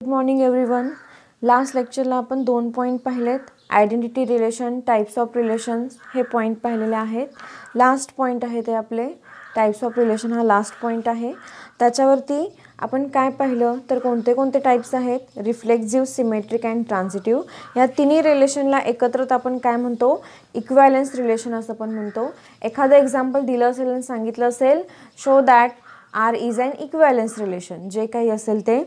Good morning everyone. Last लेक्चरला आपण 2 point पाहिलेत. Identity relation, types of relations हे point पाहिलेले आहेत. लास्ट पॉईंट आहे ते आपले टाइप्स ऑफ रिलेशन हा लास्ट पॉईंट आहे. त्याच्यावरती आपण काय पाहिलं तर कोणते कोणते टाइप्स आहेत, रिफ्लेक्सिव्ह, सिमेट्रिक अँड ट्रान्झिटिव्ह. या तिन्ही रिलेशनला एकत्रित आपण काय म्हणतो, इक्वॅलन्स रिलेशन असं पण म्हणतो. एखादं एक्झाम्पल दिलं असेल आणि सांगितलं असेल show that R is an equivalence relation, जे काही असेल ते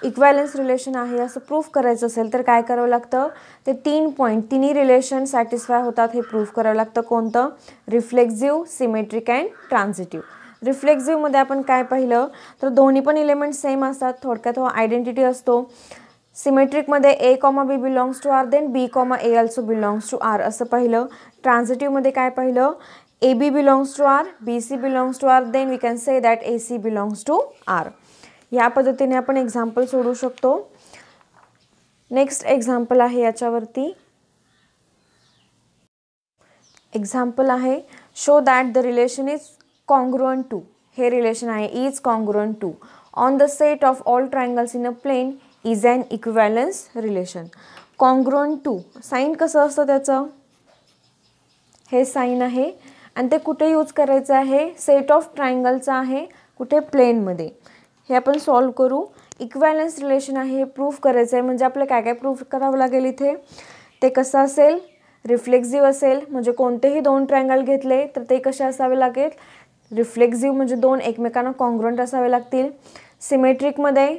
इक्वॅलन्स रिलेशन आहे असं प्रूफ करायचं असेल तर काय करावं लागतं, ते 3 पॉईंट तिन्ही रिलेशन सॅटिस्फाय होतात हे प्रूफ करावं लागतं. कोणतं, रिफ्लेक्सिव्ह, सिमेट्रिक अँड ट्रान्झिटिव्ह. रिफ्लेक्सिव्हमध्ये आपण काय पाहिलं तर दोन्ही पण एलिमेंट सेम असतात, थोडक्यात तो आयडेंटिटी असतो. सिमेट्रिकमध्ये A comma B belongs to R, then B comma A also belongs to R असं पाहिलं. ट्रान्झिटिव्हमध्ये काय पाहिलं, AB belongs to R, BC belongs to R, then we can say that AC belongs to R. या पद्धतीने आपण example सोडू शकतो. Next example आहे याच्यावरती. एक्झाम्पल आहे show that the relation is congruent to. हे रिलेशन आहे is congruent to on the set of all triangles in a plane is an equivalence relation. Congruent to sign कसं असतं त्याचं, हे साईन आहे आणि ते कुठे यूज करायचं आहे, सेट ऑफ ट्रायंगलचा आहे, कुठे, प्लेनमध्ये. हे आपण सॉल्व करू. इक्वॅलन्स रिलेशन आहे हे प्रूफ करायचं आहे, म्हणजे आपलं काय काय प्रूफ करावं लागेल इथे. ते कसं असेल, रिफ्लेक्सिव्ह असेल, म्हणजे कोणतेही 2 ट्रायंगल घेतले तर ते कसे असावे लागेल, रिफ्लेक्सिव्ह म्हणजे 2 एकमेकांना कॉन्ग्रुएंट असावे लागतील. सिमेट्रिकमध्ये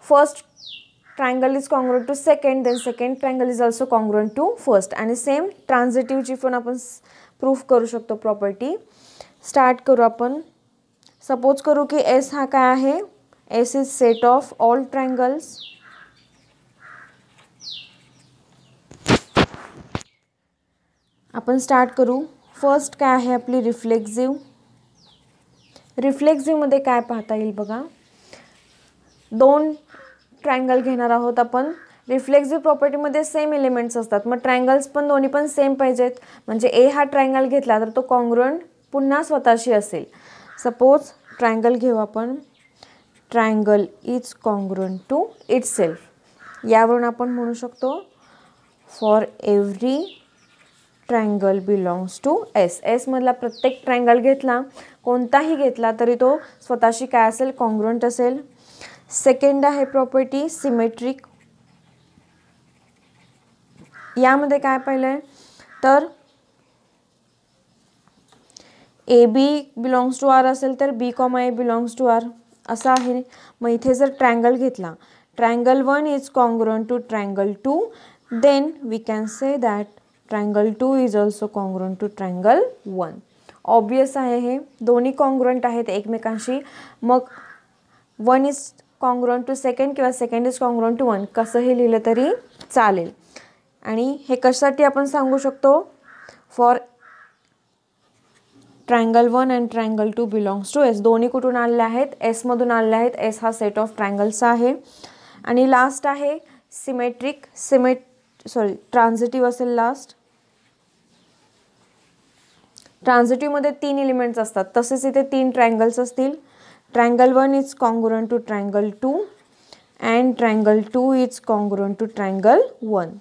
first triangle is congruent to second, then second triangle is also congruent to first. आणि सेम ट्रान्झिटिव्हची पण आपण प्रूफ करू शकतो प्रॉपर्टी. स्टार्ट करू आपण. सपोज करू की एस हा काय आहे, S is set of all triangles. आपण स्टार्ट करू. फर्स्ट काय आहे आपली रिफ्लेक्सिव्ह. रिफ्लेक्सिव्हमध्ये काय पाहता येईल बघा, 2 ट्रायंगल घेणार आहोत आपण. रिफ्लेक्सिव्ह प्रॉपर्टीमध्ये सेम एलिमेंट्स असतात, मग ट्रायंगल्स पण दोन्ही पण सेम पाहिजेत. म्हणजे ए हा ट्रायंगल घेतला तर तो कॉन्ग्रुएंट पुन्हा स्वतःशी असेल. सपोज ट्रायंगल घेऊ आपण, triangle is congruent to itself. यावरून आपण म्हणू शकतो for every triangle belongs to S. एसमधला प्रत्येक ट्रायंगल घेतला, कोणताही घेतला तरी तो स्वतःशी काय असेल, कॉन्ग्रुएंट असेल. सेकंड आहे प्रॉपर्टी सिमेट्रिक. यामध्ये काय पाहिलंय तर A B belongs to R असेल तर B comma A belongs to R असं आहे. मग इथे जर ट्रायंगल घेतला, triangle 1 is congruent to triangle 2, then we can say that triangle 2 is also congruent to triangle 1. Obvious आहे, हे दोन्ही कॉन्ग्रुएंट आहेत एकमेकांशी. मग 1 इज कॉन्ग्रुएंट टू सेकंड किंवा सेकंड इज कॉन्ग्रुएंट टू 1 कसंही लिहिलं तरी चालेल. आणि हे कशासाठी आपण सांगू शकतो, for triangle 1 and triangle 2 belongs to S. दोन्ही कुठून आलेले आहेत, एसमधून आलेले आहेत. एस हा सेट ऑफ ट्रायंगल्सचा आहे. आणि लास्ट आहे सिमेट्रिक. ट्रान्झिटिव्ह असेल लास्ट. ट्रान्झिटिव्हमध्ये 3 एलिमेंट्स असतात, तसेच इथे 3 ट्रायंगल्स असतील. Triangle 1 is congruent to triangle 2 and triangle 2 is congruent to triangle 1.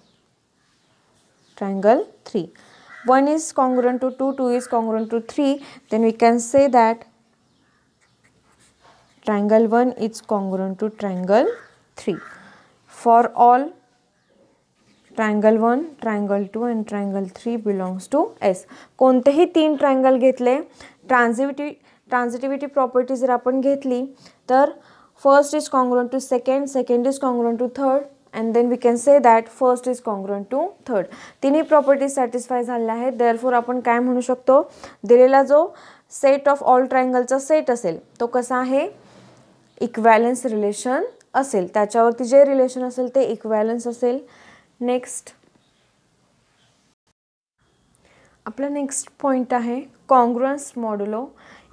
Triangle 3. 1 is congruent to 2, 2 is congruent to 3. Then we can say that triangle 1 is congruent to triangle 3. For all triangle 1, triangle 2 and triangle 3 belongs to S. कोणतेही 3 triangle घेतले, transitivity property जर आपण घेतली तर first is congruent to second, second is congruent to third, and then we can say that first is congruent to third. तिन्ही properties satisfy झालेल्या आहेत. Therefore आपण काय म्हणू शकतो, दिलेला जो सेट ऑफ ऑल ट्रायंगलचा सेट असेल तो कसा आहे, इक्वॅलन्स रिलेशन असेल. त्याच्यावरती जे रिलेशन असेल ते इक्वॅलन्स असेल. नेक्स्ट आपला नेक्स्ट पॉईंट आहे कॉन्ग्रुएन्स मॉड्युलो.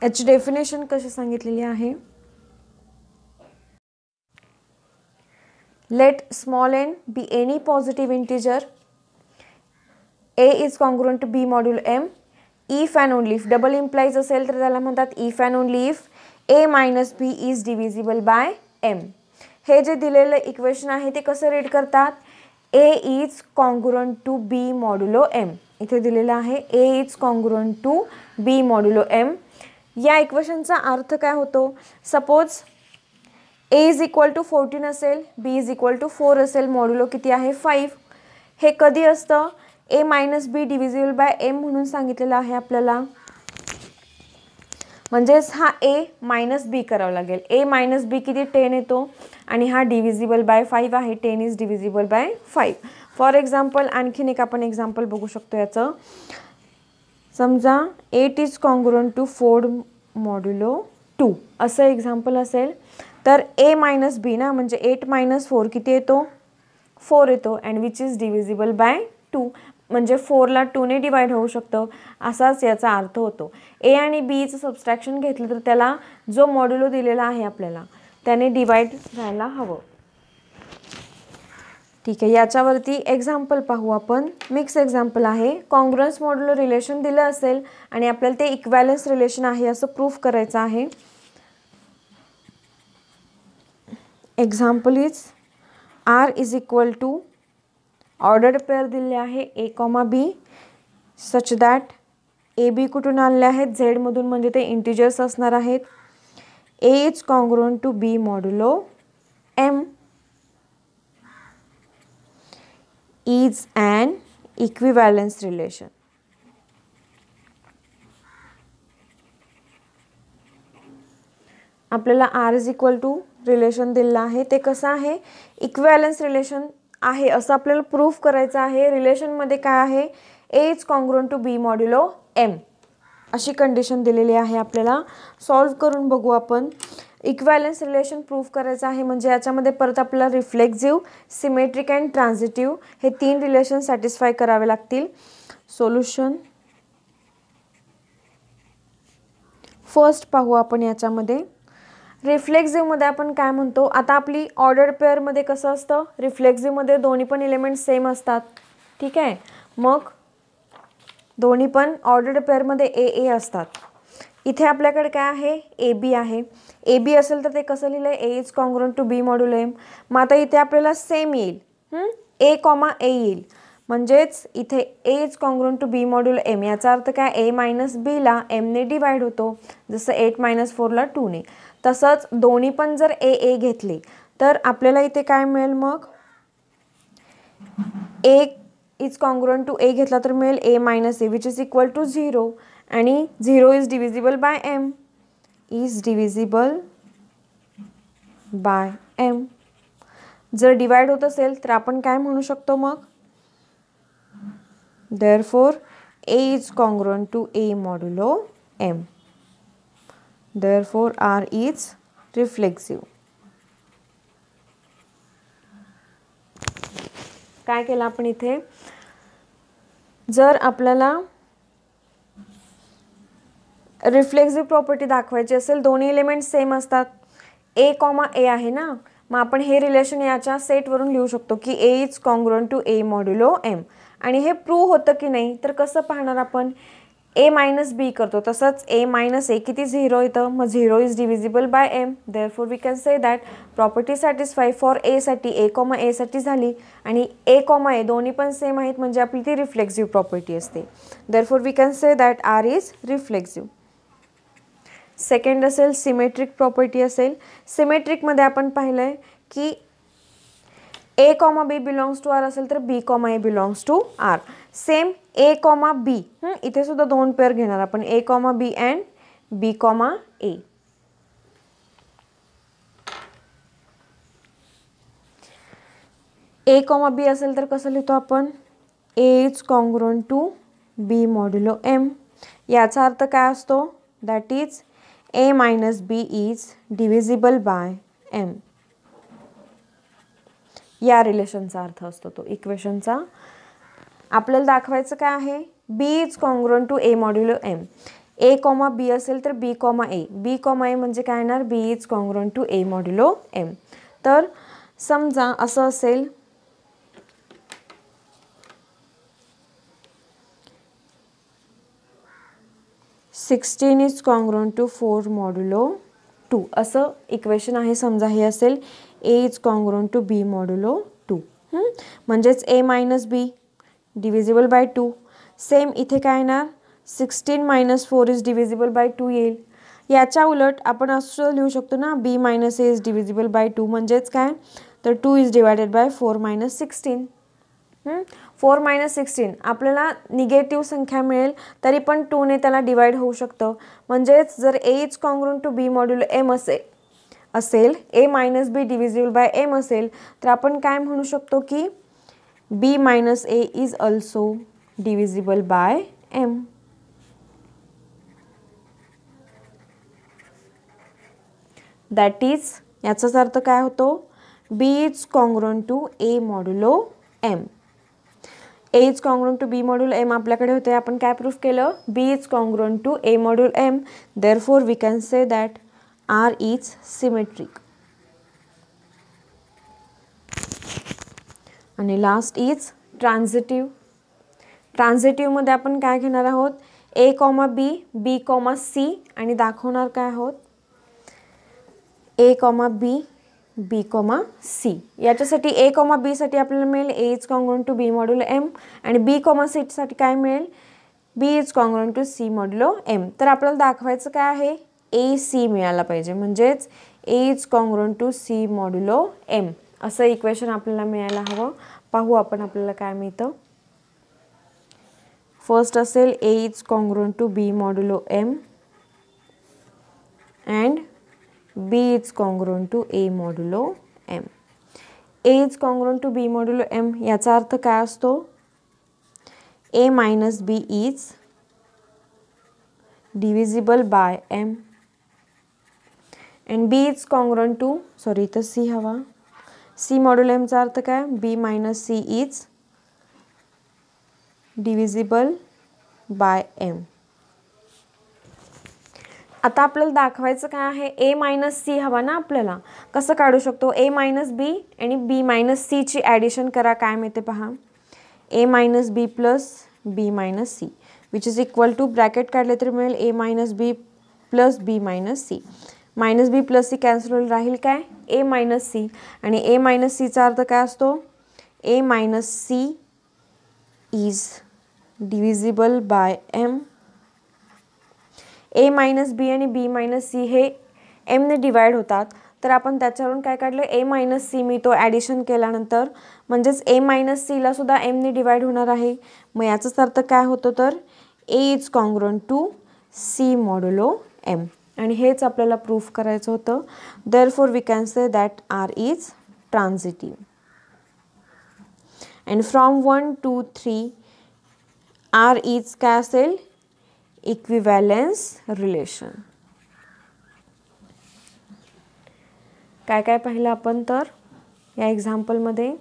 याची डेफिनेशन कशी सांगितलेली आहे, let small n be any positive integer, a is congruent to b modulo m, if and only if double implies असेल तर त्याला म्हणतात if and only if a minus b is divisible by m. हे जे दिलेलं equation आहे ते कसं रीड करतात, A is congruent to B modulo M. इथे दिलेलं आहे A is congruent to B modulo M. या इक्वेशनचा अर्थ काय होतो, suppose A is equal to 14 असेल, बी इज इक्वल टू 4 असेल, मॉड्युलो किती आहे 5. हे कधी असतं, A minus B divisible by M म्हणून सांगितलेलं आहे आपल्याला. म्हणजेच हा ए मायनस बी करावं लागेल. ए मायनस बी किती 10 येतो आणि हा डिव्हिजिबल बाय 5 आहे. 10 is divisible bye 5. For example आणखीन एक आपण एक्झाम्पल बघू शकतो याचं. समजा 8 इज कॉन्ग्रुएंट टू 4 मॉड्युलो 2 असं एक्झाम्पल असेल, तर ए मायनस बी ना, म्हणजे 8 मायनस 4 किती येतो 4 येतो, and which is divisible by 2. म्हणजे 4ला 2ने डिवाइड होऊ शकतं, असाच याचा अर्थ होतो. ए आणि बीचं सबस्ट्रॅक्शन घेतलं तर त्याला जो मॉड्युलो दिलेला आहे आपल्याला त्याने डिवाइड व्हायला हवं. ठीक आहे, याच्यावरती एक्झाम्पल पाहू आपण. मिक्स एक्झाम्पल आहे. कॉन्ग्रुएन्स मॉड्युलो रिलेशन दिलं असेल आणि आपल्याला ते इक्वॅलन्स रिलेशन आहे असं प्रूफ करायचं आहे. Example is R is equal to ordered pair दिले आहे ए comma B, such that A B कुठून आणले आहेत, झेडमधून, म्हणजे ते इंटिजर्स असणार आहेत. A is congruent to B modulo M is an equivalence relation. आपल्याला R is equal to relation दिलेलं आहे, ते कसं आहे, इक्विव्हॅलन्स रिलेशन आहे असं आपल्याला प्रूफ करायचं आहे. रिलेशनमध्ये काय आहे, A is congruent to B modulo M अशी कंडिशन दिलेली आहे. आपल्याला सॉल्व करून बघू आपण. इक्विव्हॅलन्स रिलेशन प्रूफ करायचं आहे, म्हणजे याच्यामध्ये परत आपल्याला रिफ्लेक्सिव्ह, सिमेट्रिक अँड ट्रान्झिटिव्ह हे 3 रिलेशन सॅटिस्फाय करावे लागतील. सोल्युशन फर्स्ट पाहू आपण. याच्यामध्ये रिफ्लेक्सिव्हमध्ये आपण काय म्हणतो, आता आपली ऑर्डर्ड पेअरमध्ये कसं असतं, रिफ्लेक्सिव्हमध्ये दोन्ही पण एलिमेंट सेम असतात. ठीक आहे, मग दोन्ही पण ऑर्डर्ड पेअरमध्ये ए ए असतात. इथे आपल्याकडे काय आहे, ए बी आहे. ए बी असेल तर ते कसं लिहिलं आहे, A is congruent to B modulo M. मग आता इथे आपल्याला सेम येईल, ए कॉमा ए येईल, म्हणजेच इथे A is congruent to B modulo M. याचा अर्थ काय, ए मायनस बीला एमने डिवाइड होतो, जसं 8 मायनस 4ला 2ने. तसंच दोन्ही पण जर ए ए घेतले तर आपल्याला इथे काय मिळेल, मग A is congruent to A घेतला तर मिळेल A minus A which is equal to 0, आणि 0 is divisible by M, is divisible by M. जर डिवाइड होत असेल तर आपण काय म्हणू शकतो, मग therefore A is congruent to A modulo M, therefore R is reflexive. काय केलं आपण इथे, जर आपल्याला रिफ्लेक्सिव्ह प्रॉपर्टी दाखवायची असेल, दोन्ही एलिमेंट सेम असतात, ए कॉमा ए आहे ना, मग आपण हे रिलेशन याच्या सेटवरून लिहू शकतो की A is congruent to A modulo M. आणि हे प्रूव्ह होतं की नाही तर कसं पाहणार आपण, ए मायनस बी करतो, तसंच ए मायनस ए किती 0 येतं, मग 0 is divisible by m. Therefore we can say that property satisfy for a साठी, ए कॉमा ए साठी झाली, आणि ए कॉमा ए दोन्ही पण सेम आहेत म्हणजे आपली ती रिफ्लेक्सिव्ह प्रॉपर्टी असते. Therefore we can say that R is reflexive. Second असेल सिमेट्रिक प्रॉपर्टी असेल. सिमेट्रिकमध्ये आपण पाहिलं आहे की A comma B belongs to R असेल तर B comma A belongs to R. Same A comma B, इथे सुद्धा 2 पेअर घेणार आपण, A comma B and B comma A. A comma B असेल तर कसं लिहितो आपण, ए is congruent to B modulo M. याचा अर्थ काय असतो, that is a minus b is divisible by m. या रिलेशनचा अर्थ असतो तो इक्वेशनचा. आपल्याला दाखवायचं काय आहे, B is congruent to A modulo M. A comma B असेल तर बी कॉमा ए, बी कॉमा ए म्हणजे काय येणार, B is congruent to A modulo M. तर समजा असं असेल, sixteen is congruent to 4 modulo 2 असं इक्वेशन आहे. समजा हे असेल A is congruent to B modulo 2. म्हणजेच A minus B divisible by 2. Same इथे काय येणार 16 मायनस 4 इज डिव्हिजिबल बाय 2 येईल. याच्या उलट आपण असं लिहू शकतो ना B minus A is divisible by 2. म्हणजेच काय तर 2 is divided by 4 minus 16. 4 minus 16 आपल्याला निगेटिव्ह संख्या मिळेल तरी पण 2ने त्याला डिवाइड होऊ शकतं. म्हणजेच जर A is congruent to B modulo M असेल A minus B divisible by M असेल तर आपण काय म्हणू शकतो की B minus A is also divisible by M. That is याचाच अर्थ काय होतो B is congruent to A modulo M. A is congruent to B modulo M आपल्याकडे होते. आपण काय प्रूफ केलं B is congruent to A modulo M. Therefore we can say that R is symmetric. आणि लास्ट इज ट्रान्झिटिव्ह. ट्रान्झिटिव्हमध्ये आपण काय घेणार आहोत A comma B B comma C आणि दाखवणार काय आहोत A comma B B comma C. याच्यासाठी ए कॉमा बी साठी आपल्याला मिळेल A is congruent to B modulo M आणि बी कॉमा सी साठी काय मिळेल B is congruent to C modulo M. तर आपल्याला दाखवायचं काय आहे ए सी मिळाला पाहिजे. म्हणजेच A is congruent to C modulo M असं इक्वेशन आपल्याला मिळायला हवं. पाहू आपण आपल्याला काय मिळतं. फर्स्ट असेल A is congruent to B modulo M and B is congruent to A modulo M. A is congruent to B modulo M याचा अर्थ काय असतो A minus B is divisible by M and B is congruent to इथं C हवा C modulo M चा अर्थ काय B minus C is divisible by M. आता आपल्याला दाखवायचं काय आहे ए मायनस सी हवा ना आपल्याला. कसं काढू शकतो ए मायनस बी आणि बी मायनस सीची ॲडिशन करा काय मिळते पहा A minus B plus B minus C which is equal to bracket काढले तर मिळेल A minus B plus B minus C. Minus B plus C cancel होईल राहील काय ए मायनस सी आणि ए मायनस सीचा अर्थ काय असतो A minus C is divisible by M. A minus B आणि बी मायनस सी हे एमने डिवाइड होतात तर आपण त्याच्यावरून काय काढलं ए मायनस सी मी तो ॲडिशन केल्यानंतर म्हणजेच ए मायनस सीला सुद्धा एमने डिवाइड होणार आहे. मग याचाच अर्थ काय होतो तर a is congruent to C modulo M आणि हेच आपल्याला प्रूफ करायचं होतं. Therefore we can say that R is transitive and from 1 to 3 R is काय असेल इक्विव्हॅलन्स रिलेशन. काय काय पाहिलं आपण तर या एक्झाम्पलमध्ये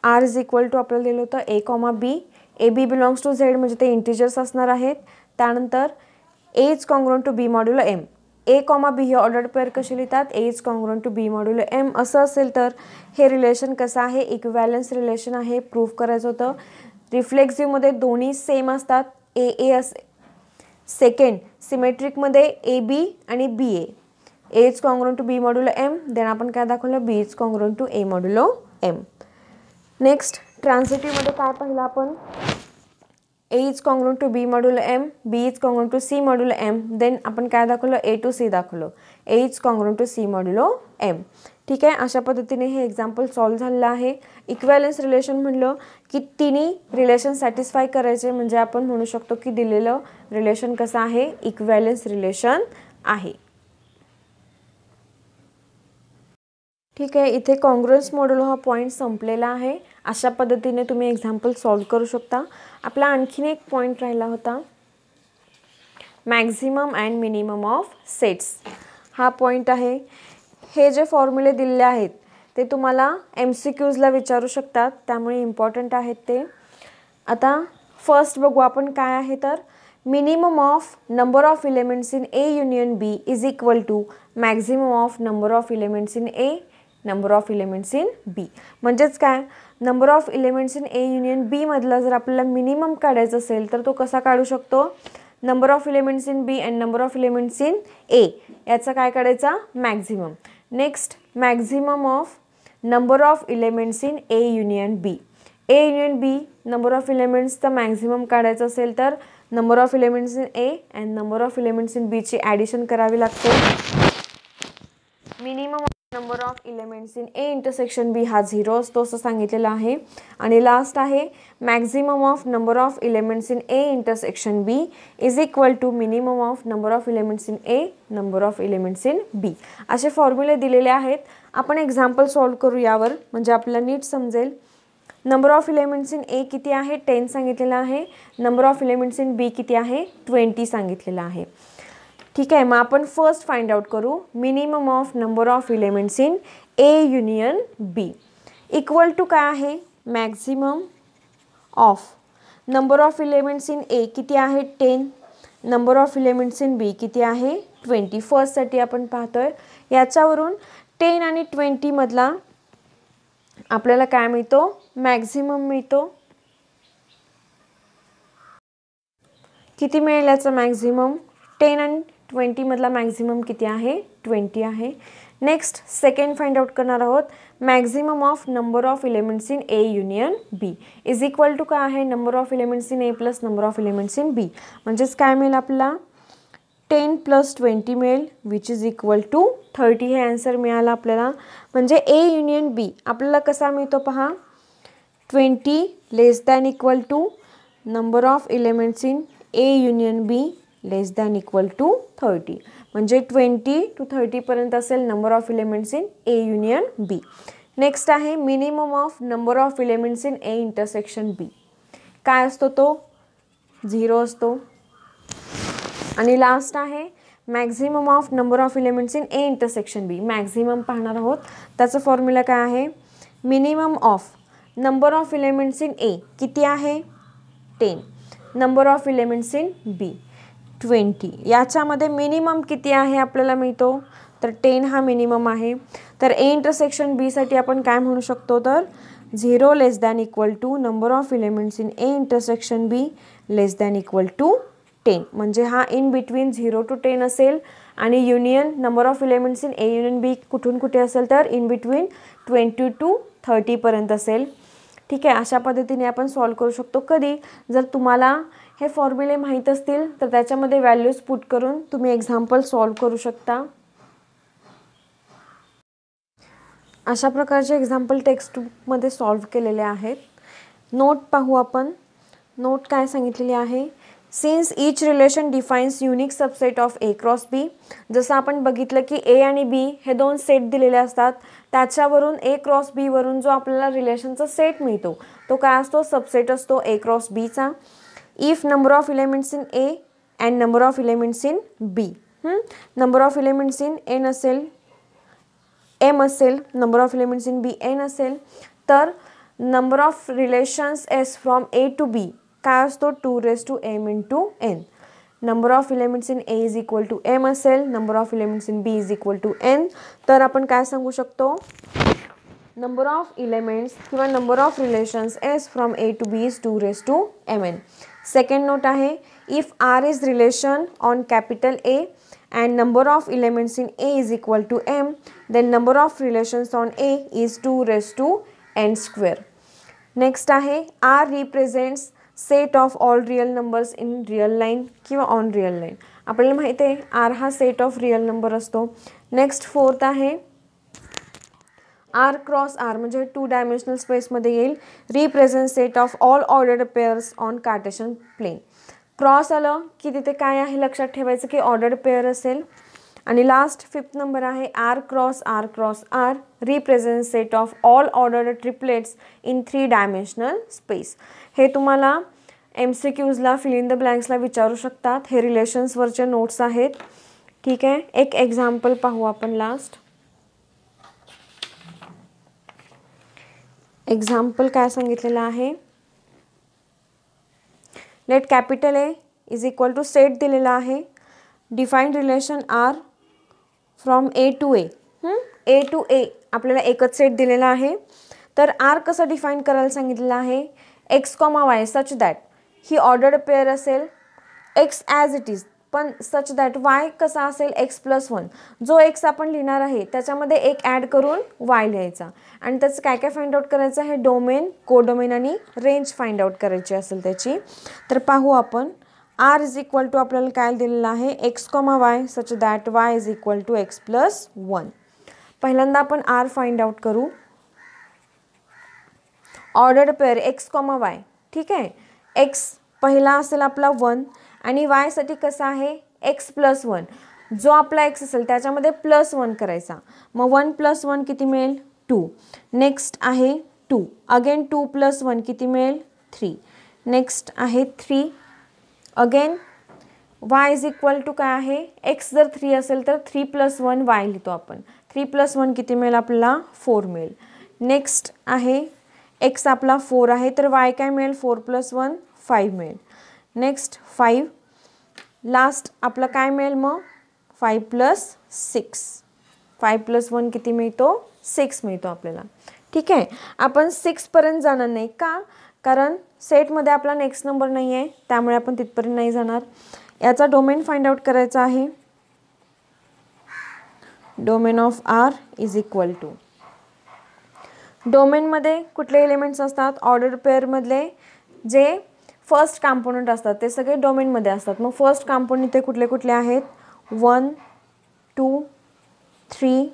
आर इज इक्वल टू आपल्याला दिलं होतं a comma b a B belongs to Z म्हणजे ते इंटिजर्स असणार आहेत. त्यानंतर a is congruent to B modulo M A comma b ही ऑर्डर्ड पेअर कशी लिहितात a is congruent to B modulo M असं असेल तर हे रिलेशन कसं आहे इक्विव्हॅलन्स रिलेशन आहे प्रूफ करायचं होतं. रिफ्लेक्सिव्हमध्ये दोन्ही सेम असतात ए ए असे. सेकंड सिमेट्रिकमध्ये ए बी आणि b a is congruent to B modulo m then आपण काय दाखवलं b is congruent to A modulo m. Next ट्रान्झिटिव्हमध्ये काय पाहिलं आपण ए is congruent to B modulo m b is congruent to C modulo m then आपण काय दाखवलं ए टू सी दाखवलं a is congruent to C modulo m. ठीक आहे अशा पद्धतीने हे एक्झाम्पल सॉल्व झालेलं आहे. इक्विव्हॅलन्स रिलेशन म्हणलं की तिन्ही रिलेशन सॅटिस्फाय करायचे म्हणजे आपण म्हणू शकतो की दिलेलं रिलेशन कसं आहे इक्विव्हॅलन्स रिलेशन आहे. ठीक आहे इथे कॉन्ग्रुएन्स मॉड्युलो हा पॉईंट संपलेला आहे. अशा पद्धतीने तुम्ही एक्झाम्पल सॉल्व करू शकता. आपला आणखीन एक पॉईंट राहिला होता maximum and minimum of sets हा पॉईंट आहे. हे जे फॉर्म्युले दिलेले आहेत ते तुम्हाला MCQजला विचारू शकतात त्यामुळे इम्पॉर्टंट आहेत ते. आता फर्स्ट बघू आपण काय आहे तर minimum of number of elements in A union B is equal to maximum of number of elements in A number of elements in B. म्हणजेच काय number of elements in A union B मधला जर आपल्याला minimum काढायचं असेल तर तो कसा काढू शकतो number of elements in B and number of elements in A याचा काय काढायचा maximum. Next maximum of number of elements in A union B. A union B number of एलिमेंट्सचा मॅक्झिमम काढायचं असेल तर number of elements in A and number of elements in B ची addition करावी लागते. Minimum of number of elements in A intersection B हा 0 असतो असं सांगितलेलं आहे. आणि लास्ट आहे maximum of number of elements in A intersection B is equal to minimum of number of elements in A number of elements in B. असे फॉर्म्युले दिलेले आहेत. आपण एक्झाम्पल सॉल्व करू यावर म्हणजे आपल्याला नीट समजेल. Number of elements in A किती आहे 10 सांगितलेलं आहे. Number of elements in B किती आहे 20 सांगितलेलं आहे. ठीक आहे, मग आपण फर्स्ट फाइंड आउट करू minimum of number of elements in A union B equal to काय आहे maximum of number of elements in A किती आहे 10. Number of elements in B किती आहे 20. फर्स्टसाठी आपण पाहतोय याच्यावरून 10 आणि 20 मधला आपल्याला काय मिळतो मॅक्झिमम मिळतो. किती मिळेल याचा मॅक्झिमम 10 आणि 20 मधला मॅक्झिमम किती आहे 20 आहे. नेक्स्ट सेकंड फाइंड आउट करणार आहोत maximum of number of elements in A union B is equal to काय आहे number of elements in A plus number of elements in B. म्हणजेच काय मिळेल आपल्याला 10 + 20 मिळेल विच इज इक्वल टू 30. हे आन्सर मिळाला आपल्याला. म्हणजे ए युनियन बी आपल्याला कसा मिळतो पहा 20 less than equal to number of elements in A union B less than equal to 30. म्हणजे 20 to 30 पर्यंत असेल number of elements in A union B. Next आहे minimum of number of elements in A intersection B. काय असतो तो 0 असतो. आणि last आहे maximum of number of elements in A intersection B. Maximum पाहणार आहोत. त्याचा फॉर्म्युला काय आहे minimum of number of elements in A किती आहे 10. नंबर ऑफ एलिमेंट्स इन बी 20. याच्यामध्ये मिनिमम किती आहे आपल्याला मिळतो तर 10 हा मिनिमम आहे. तर ए इंटरसेक्शन बी साठी आपण काय म्हणू शकतो तर 0 less than equal to number of elements in A intersection B less than equal to 10. म्हणजे हा इन बिटवीन 0 to 10 असेल. आणि union number of elements in A union B कुठून कुठे असेल तर इन बिटवीन 20 to 30 पर्यंत असेल. ठीक आहे, अशा पद्धतीने आपण सॉल्व करू शकतो. कधी जर तुम्हाला हे फॉर्म्युले माहीत असतील तर त्याच्यामध्ये व्हॅल्यूज पुट करून तुम्ही एक्झाम्पल सॉल्व करू शकता. अशा प्रकारचे एक्झाम्पल टेक्स्टबुकमध्ये सॉल्व केलेले आहेत. नोट पाहू आपण. नोट काय सांगितलेली आहे since each relation defines unique subset of A cross B. जसं आपण बघितलं की ए आणि बी हे 2 सेट दिलेले असतात. त्याच्यावरून ए क्रॉस बी वरून जो आपल्याला रिलेशनचा सेट मिळतो तो काय असतो सबसेट असतो ए क्रॉस बीचा. If number of elements in A and number of elements in B. Number of elements in A नसेल एम असेल number of elements in B n असेल तर number of relations S from A to B काय असतो 2m × n. Number of elements in A is equal to m असेल number of elements in B is equal to n. तर आपण काय सांगू शकतो नंबर ऑफ एलिमेंट्स किंवा number of relations S from A to B is 2m n. Second note आहे if R is relation on capital A and number of elements in A is equal to m, then number of relations on A is 2n². Next आहे R represents set of all real numbers in real line किंवा on real line. आपल्याला माहिती आहे R हा set of real number असतो. Next fourth आहे R cross R म्हणजे 2 dimensional स्पेसमध्ये येईल. Represent set of all ordered pairs on Cartesian plane. Cross आलं की तिथे काय आहे लक्षात ठेवायचं की ऑर्डर्ड पेअर असेल. आणि लास्ट फिफ्थ नंबर आहे R cross R represent set of all ordered triplets in 3 dimensional space. हे तुम्हाला MCQजला फिल इन द ब्लँक्सला विचारू शकतात. हे रिलेशन्सवरचे नोट्स आहेत. ठीक आहे, एक एक्झाम्पल पाहू आपण. लास्ट एक्झाम्पल काय सांगितलेलं आहे let capital A is equal to set दिलेला आहे. Define relation R from A to A. A to A आपल्याला एकच सेट दिलेला आहे. तर आर कसं डिफाईन करायला सांगितलेलं आहे x, y such that he ordered pair असेल एक्स ॲज इट इज, पण सच दॅट वाय कसा असेल x+1. जो x आपण लिहिणार आहे त्याच्यामध्ये एक ॲड करून y लिहायचा. आणि त्याचं काय काय फाइंड आउट करायचं आहे, डोमेन, कोडोमेन आणि रेंज फाइंड आउट करायची असेल त्याची. तर पाहू आपण. r इज इक्वल टू आपल्याला काय दिलेलं आहे, x, y such that y is equal to x+1. पहिल्यांदा आपण r फाइंड आउट करू. Ordered pair x, y. ठीक आहे. x पहिला असेल आपला 1 आणि y साठी कसा आहे x+1. जो आपला x असेल त्याच्यामध्ये +1 करायचा. मग 1 + 1 किती मिळेल, 2. नेक्स्ट आहे 2. अगेन 2 + 1 किती मिळेल, 3. नेक्स्ट आहे 3. Again y is equal to काय आहे, x जर 3 असेल तर 3 + 1 y लिहितो आपण. 3 + 1 किती मिळेल आपल्याला, 4 मिळेल. नेक्स्ट आहे x आपला 4 आहे तर y काय मिळेल, 4 + 1 5 मिळेल. नेक्स्ट 5. लास्ट आपलं काय मिळेल मग, 5 + 6. 5 + 1 किती मिळतो, 6 मिळतो आपल्याला. ठीक आहे. आपण 6पर्यंत जाणार नाही का, कारण सेटमध्ये आपला नेक्स्ट नंबर नाही आहे, त्यामुळे आपण तिथपर्यंत नाही जाणार. याचा डोमेन फाइंड आउट करायचा आहे. Domain of r is equal to, डोमेनमध्ये कुठले एलिमेंट्स असतात, ऑर्डर पेअरमधले जे फर्स्ट कॉम्पोनंट असतात ते सगळे डोमेनमध्ये असतात. मग फर्स्ट कॉम्पोनंट इथे कुठले कुठले आहेत, 1, 2, 3,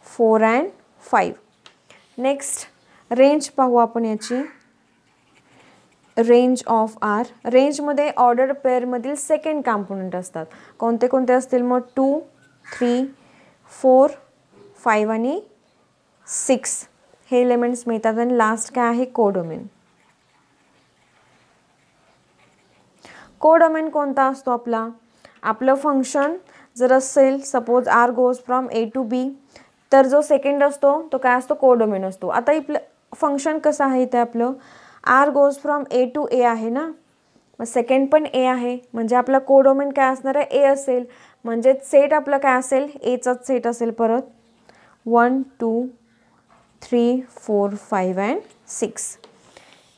4 अँड 5. नेक्स्ट रेंज पाहू आपण याची. रेंज ऑफ r, रेंजमध्ये ऑर्डर पेअरमधील सेकंड कॉम्पोनंट असतात. कोणते कोणते असतील मग, 2, 3, 4, 5 आणि 6 हे एलिमेंट्स मिळतात. आणि लास्ट काय आहे, कोडोमेन. कोडोमेन कोणता असतो आपला, आपलं फंक्शन जर असेल suppose r goes from a to b, तर जो सेकंड असतो तो काय असतो, कोडोमेन असतो. आता इथलं फंक्शन कसं आहे इथे आपलं, r goes from a to a आहे ना, मग सेकंड पण a आहे म्हणजे आपला कोडोमेन काय असणार आहे, a असेल. म्हणजे सेट आपलं काय असेल, aचाच सेट असेल. परत 1, 2, 3, 4, 5 अँड 6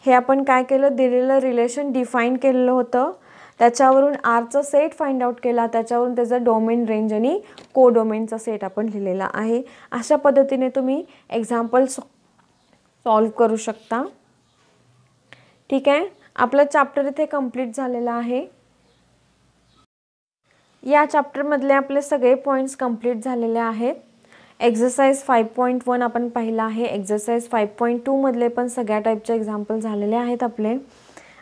हे आपण काय केलं, दिलेलं रिलेशन डिफाईन केलेलं होतं. त्याच्यावरून rचा सेट फाइंड आउट केला, त्याच्यावरून त्याचा डोमेन, रेंज आणि कोडोमेनचा सेट आपण लिहिलेला आहे. अशा पद्धतीने तुम्ही एक्झाम्पल सॉल्व करू शकता. ठीक आहे. आपलं चॅप्टर इथे कंप्लीट झालेलं आहे. या चॅप्टरमधले आपले सगळे पॉईंट्स कंप्लीट झालेले आहेत. एक्झरसाइज 5.1 आपण पाहिला आहे. एक्झरसाइज 5.2 मधले पण सगळ्या टाईपचे एक्झाम्पल झालेले आहेत आपले.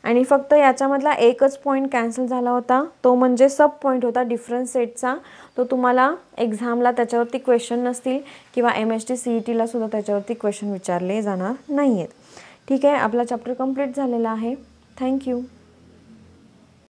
आणि फक्त याच्यामधला एकच पॉईंट कॅन्सल झाला होता, तो म्हणजे सब पॉईंट होता डिफरन्स सेटचा. तो तुम्हाला एक्झामला त्याच्यावरती क्वेश्चन नसतील किंवा MST CETला सुद्धा त्याच्यावरती क्वेश्चन विचारले जाणार नाही आहेत. ठीक आहे. आपला चॅप्टर कंप्लीट झालेला आहे. थँक्यू.